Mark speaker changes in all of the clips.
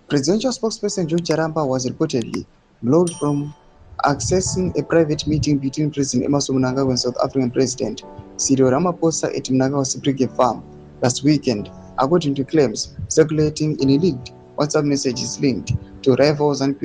Speaker 1: Presidential spokesperson John Charamba was reportedly blocked from accessing a private meeting between President Emmerson Mnangagwa and South African President Cyril Ramaphosa at Mnangagwa's Precabe farm last weekend, according to claims circulating in leaked WhatsApp messages linked to rivals and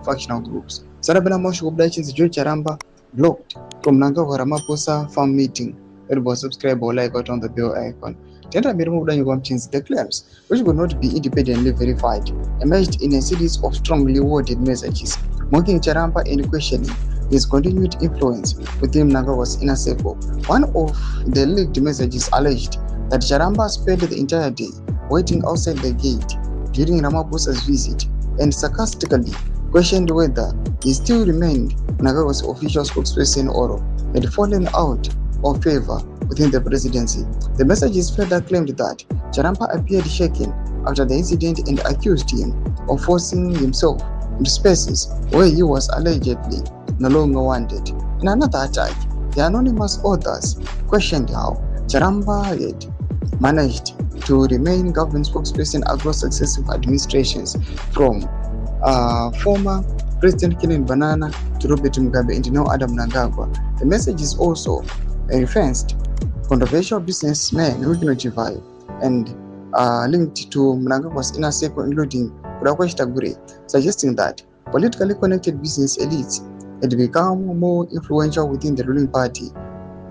Speaker 1: factional groups. Sarabana Moshe Obdachin's John Charamba blocked from Mnangagwa Ramaphosa farm meeting. It was subscribe or like out on the bell icon. The claims, which could not be independently verified, emerged in a series of strongly worded messages, mocking Charamba and questioning his continued influence within Mnangagwa's inner circle. One of the leaked messages alleged that Charamba spent the entire day waiting outside the gate during Ramaphosa's visit and sarcastically questioned whether he still remained Mnangagwa's official spokesperson or had fallen out of favor within the presidency. The messages further claimed that Charamba appeared shaken after the incident and accused him of forcing himself into spaces where he was allegedly no longer wanted. In another attack, the anonymous authors questioned how Charamba had managed to remain government spokesperson across successive administrations, from former President Kenneth Banana to Robert Mugabe and now Adam Mnangagwa. The messages also referenced controversial businessman Chiwenga and linked to Mnangagwa's inner circle, including Precabe, suggesting that politically connected business elites had become more influential within the ruling party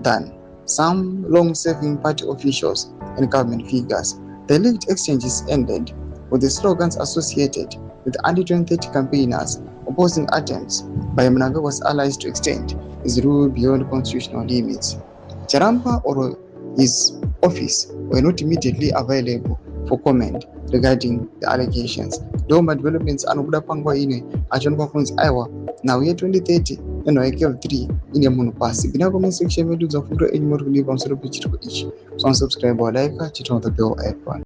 Speaker 1: than some long-serving party officials and government figures. The leaked exchanges ended with the slogans associated with anti-2030 campaigners opposing attempts by Mnangagwa's allies to extend his rule beyond constitutional limits. Charamba or his office were not immediately available for comment regarding the allegations. Doma developments anokuda pangwa ine achonwa kunzi aiwa now year 2030 eno yake 3 ine munhu pasi bina comment section medu dzafundo enyu muri kudipa musoro pechitiko ichi. So subscribe or like chitona the bell icon.